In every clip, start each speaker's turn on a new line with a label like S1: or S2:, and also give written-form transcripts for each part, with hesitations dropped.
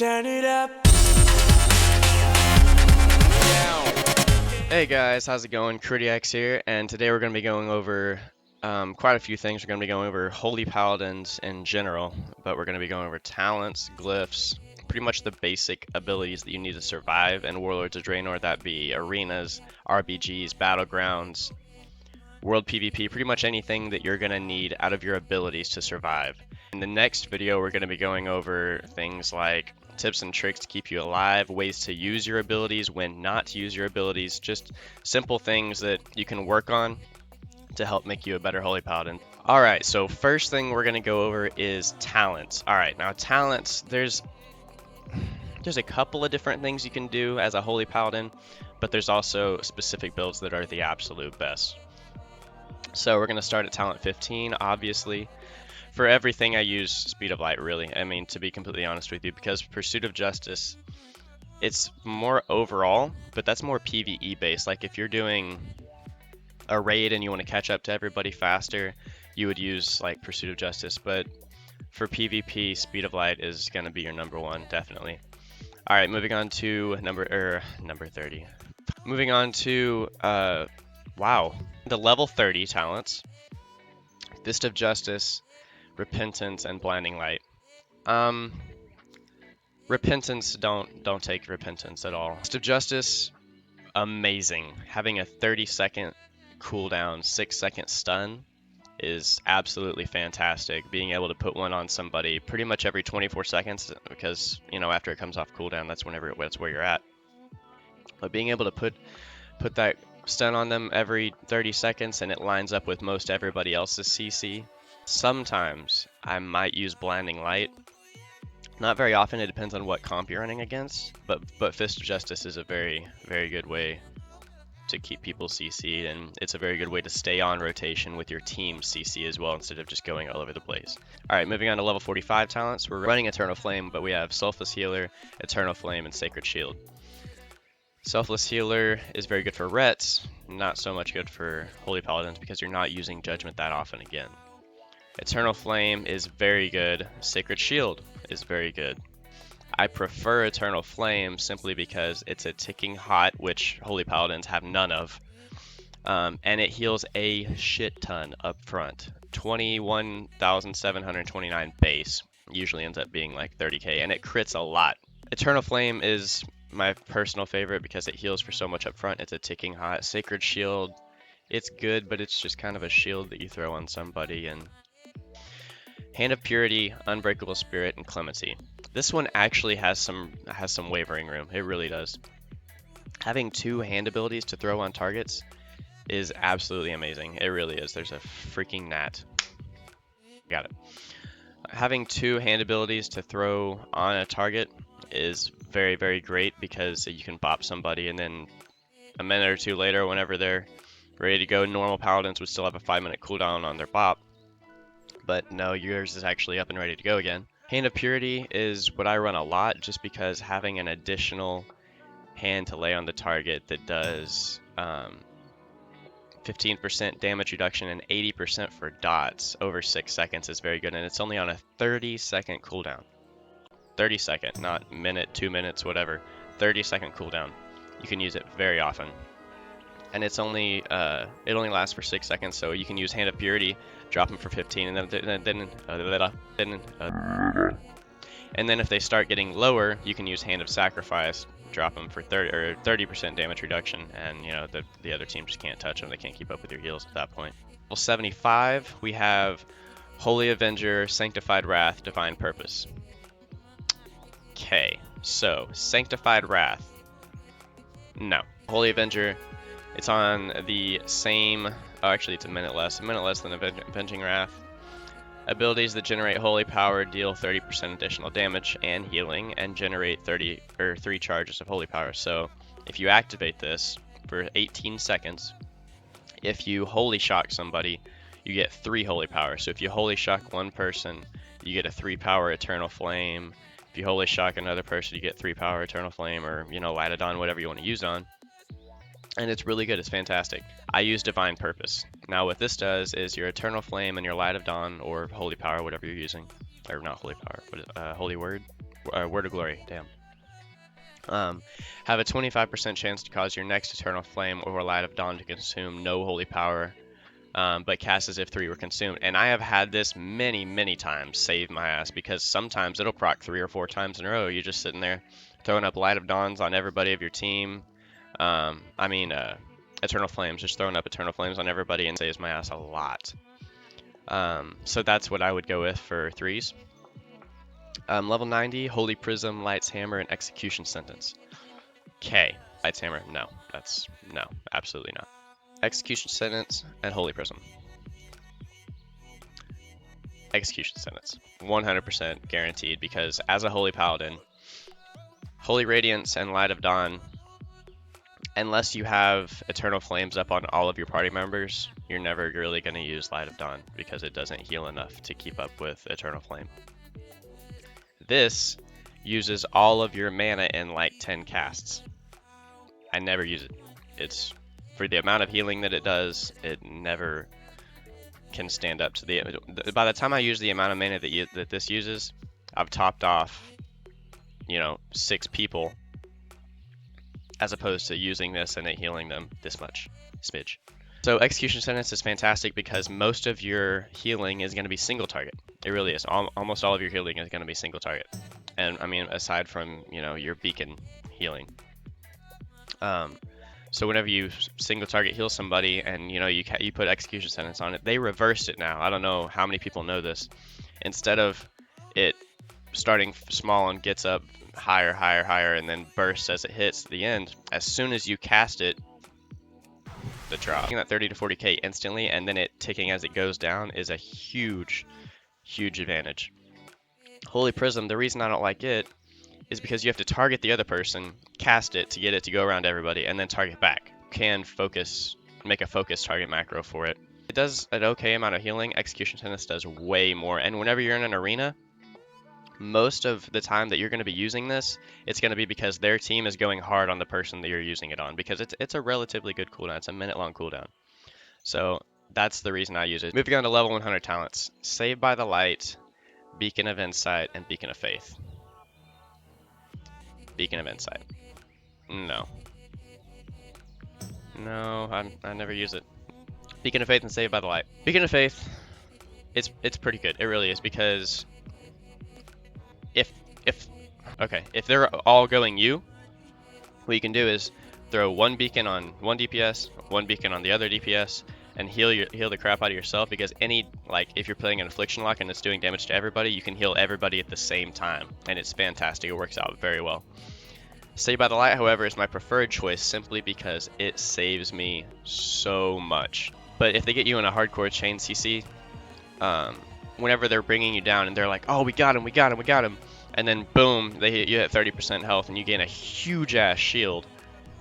S1: Turn it up.
S2: Hey guys, how's it going? CrittyX here, and today we're going to be going over quite a few things. We're going to be going over Holy Paladins in general, but we're going to be going over talents, glyphs, pretty much the basic abilities that you need to survive in Warlords of Draenor, that be arenas, RBGs, battlegrounds, world PvP, pretty much anything that you're going to need out of your abilities to survive. In the next video, we're going to be going over things like tips and tricks to keep you alive, ways to use your abilities, when not to use your abilities, just simple things that you can work on to help make you a better Holy Paladin. Alright, so first thing we're going to go over is talents. Alright, now talents, there's a couple of different things you can do as a Holy Paladin, but there's also specific builds that are the absolute best. So we're going to start at talent 15, obviously. For everything, I use Speed of Light, really. I mean, to be completely honest with you, because Pursuit of Justice, it's more overall, but that's more PvE based. Like if you're doing a raid and you want to catch up to everybody faster, you would use like Pursuit of Justice. But for PvP, Speed of Light is going to be your number one, definitely. All right, moving on to number 30. Moving on to the level 30 talents: Fist of Justice, Repentance, and Blinding Light. Repentance, don't take Repentance at all. Fist of Justice, amazing. Having a 30-second cooldown, 6-second stun is absolutely fantastic. Being able to put one on somebody pretty much every 24 seconds, because after it comes off cooldown, that's where you're at. But being able to put that stun on them every 30 seconds and it lines up with most everybody else's CC. Sometimes I might use Blinding Light. Not very often, it depends on what comp you're running against, but Fist of Justice is a very, very good way to keep people CC'd, and it's a very good way to stay on rotation with your team CC as well, instead of just going all over the place. Alright, moving on to level 45 talents. We're running Eternal Flame, but we have Selfless Healer, Eternal Flame, and Sacred Shield. Selfless Healer is very good for Rets, not so much good for Holy Paladins because you're not using Judgment that often again. Eternal Flame is very good. Sacred Shield is very good. I prefer Eternal Flame simply because it's a ticking hot, which Holy Paladins have none of, and it heals a shit ton up front. 21,729 base usually ends up being like 30k, and it crits a lot. Eternal Flame is my personal favorite because it heals for so much up front. It's a ticking hot. Sacred Shield, it's good, but it's just kind of a shield that you throw on somebody. And Hand of Purity, Unbreakable Spirit, and Clemency. This one actually has some wavering room. It really does. Having 2 hand abilities to throw on targets is absolutely amazing. It really is. There's a freaking gnat. Got it. Having 2 hand abilities to throw on a target is very, very great because you can bop somebody, and then a minute or two later, whenever they're ready to go, normal paladins would still have a 5-minute cooldown on their bop. But no, yours is actually up and ready to go again. Hand of Purity is what I run a lot, just because having an additional hand to lay on the target that does 15% damage reduction and 80% for dots over 6 seconds is very good, and it's only on a 30-second cooldown. 30-second, not minute, 2 minutes, whatever. 30-second cooldown. You can use it very often. And it's only it only lasts for 6 seconds, so you can use Hand of Purity, drop them for 15, and then if they start getting lower, you can use Hand of Sacrifice, drop them for 30% damage reduction, and the other team just can't touch them. They can't keep up with your heals at that point. Level 75, we have Holy Avenger, Sanctified Wrath, Divine Purpose. Okay, so Sanctified Wrath. No. Holy Avenger, it's on the same, actually it's a minute less than Avenging Wrath. Abilities that generate holy power deal 30% additional damage and healing, and generate 3 charges of holy power. So if you activate this for 18 seconds, if you holy shock somebody, you get 3 holy power. So if you holy shock one person, you get a 3 power Eternal Flame. If you holy shock another person, you get 3 power Eternal Flame, or Light of Dawn, whatever you want to use on. And it's really good. It's fantastic. I use Divine Purpose. Now what this does is your Eternal Flame and your Light of Dawn, or Holy Power, whatever you're using, or not Holy Power, but Holy Word, Word of Glory. Damn. Have a 25% chance to cause your next Eternal Flame or Light of Dawn to consume no holy power, but cast as if 3 were consumed. And I have had this many times save my ass, because sometimes it'll proc 3 or 4 times in a row. You're just sitting there throwing up Light of Dawns on everybody of your team. Eternal Flames, just throwing up Eternal Flames on everybody, and saves my ass a lot. So that's what I would go with for 3s. Level 90, Holy Prism, Light's Hammer, and Execution Sentence. Okay, Light's Hammer, no, absolutely not. Execution Sentence and Holy Prism. Execution Sentence, 100% guaranteed, because as a Holy Paladin, Holy Radiance and Light of Dawn, unless you have Eternal Flames up on all of your party members, you're never really going to use Light of Dawn, because it doesn't heal enough to keep up with Eternal Flame. This uses all of your mana in like 10 casts. I never use it. It's for the amount of healing that it does, it never can stand up to the. By the time I use the amount of mana that this uses, I've topped off, 6 people, as opposed to using this and it healing them this much. Smidge. So Execution Sentence is fantastic because most of your healing is going to be single target. It really is. Almost all of your healing is going to be single target. And I mean, aside from, your beacon healing. So whenever you single target heal somebody and, you put Execution Sentence on it, they reversed it now. I don't know how many people know this. Instead of it starting small and gets up higher, and then bursts as it hits the end, as soon as you cast it, the drop. That 30 to 40k instantly, and then it ticking as it goes down is a huge advantage. Holy Prism, the reason I don't like it is because you have to target the other person, cast it to get it to go around everybody, and then target back. You can make a focus target macro for it. It does an okay amount of healing. Execution Sentence does way more, and whenever you're in an arena, most of the time that you're going to be using this, it's going to be because their team is going hard on the person that you're using it on, because it's a relatively good cooldown. It's a minute-long cooldown. So that's the reason I use it. Moving on to level 100 talents. Saved by the Light, Beacon of Insight, and Beacon of Faith. Beacon of Insight. No, I never use it. Beacon of Faith and Saved by the Light. Beacon of Faith, it's pretty good. It really is, because if they're all going you, what you can do is throw one beacon on one DPS, one beacon on the other DPS, and heal the crap out of yourself, because if you're playing an Affliction Lock and it's doing damage to everybody, you can heal everybody at the same time, and it's fantastic. It works out very well. Saved by the Light, however, is my preferred choice, simply because it saves me so much. But if they get you in a hardcore chain CC, whenever they're bringing you down and they're like, oh, we got him, and then boom, they hit you at 30% health and you gain a huge ass shield.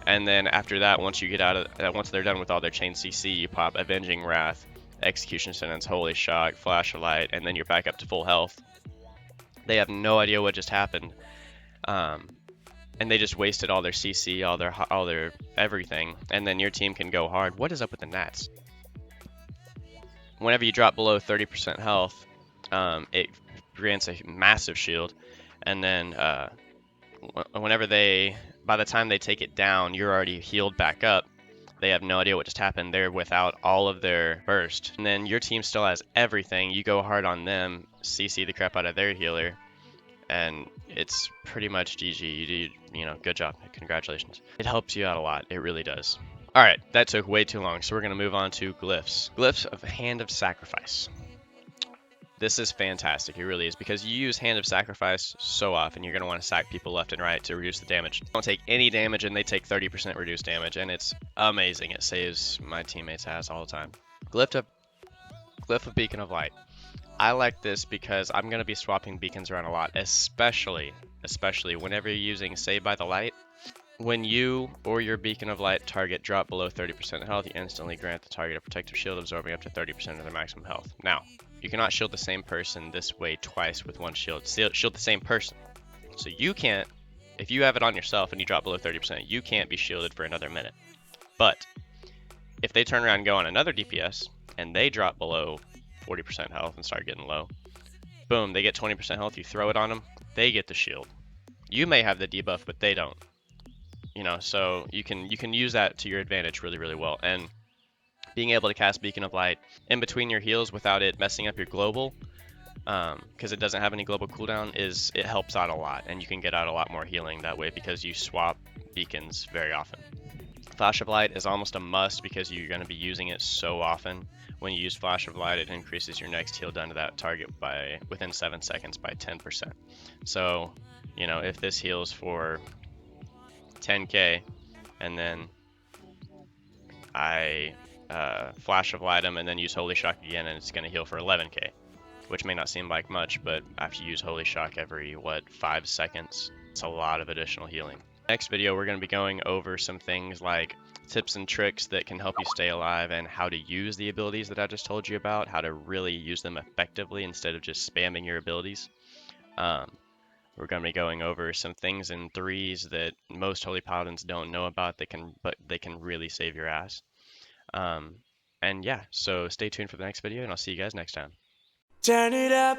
S2: And then after that, once they're done with all their chain CC, you pop Avenging Wrath, Execution Sentence, Holy Shock, Flash of Light, and then you're back up to full health. They have no idea what just happened, and they just wasted all their CC, all their everything, and then your team can go hard. What is up with the Nats? Whenever you drop below 30% health, it grants a massive shield, and then by the time they take it down, you're already healed back up. They have no idea what just happened. They're without all of their burst, and then your team still has everything. You go hard on them, CC the crap out of their healer, and it's pretty much GG. You do, good job. Congratulations. It helps you out a lot. It really does. All right, that took way too long, so we're going to move on to Glyphs. Glyphs of Hand of Sacrifice. This is fantastic. It really is, because you use Hand of Sacrifice so often, you're going to want to sack people left and right to reduce the damage. They don't take any damage, and they take 30% reduced damage, and it's amazing. It saves my teammates' ass all the time. Glyph of Beacon of Light. I like this because I'm going to be swapping beacons around a lot, especially whenever you're using Saved by the Light. When you or your Beacon of Light target drop below 30% health, you instantly grant the target a protective shield, absorbing up to 30% of their maximum health. Now, you cannot shield the same person this way twice with one shield. Shield the same person. So you can't, if you have it on yourself and you drop below 30%, you can't be shielded for another minute. But if they turn around and go on another DPS and they drop below 40% health and start getting low, boom, they get 20% health, you throw it on them, they get the shield. You may have the debuff, but they don't. So you can use that to your advantage really, really well. And being able to cast Beacon of Light in between your heals without it messing up your global, because it doesn't have any global cooldown, it helps out a lot, and you can get out a lot more healing that way because you swap beacons very often. Flash of Light is almost a must because you're going to be using it so often. When you use Flash of Light, it increases your next heal done to that target by within 7 seconds by 10%. So, if this heals for 10k and then I Flash of Light him and then use Holy Shock again, and it's going to heal for 11k, which may not seem like much, but after you use Holy Shock every, 5 seconds, it's a lot of additional healing. Next video, we're going to be going over some things like tips and tricks that can help you stay alive and how to use the abilities that I just told you about, how to really use them effectively instead of just spamming your abilities. We're going to be going over some things in threes that most Holy Paladins don't know about but they can really save your ass. And yeah, so stay tuned for the next video, and I'll see you guys next time.
S1: Turn it up.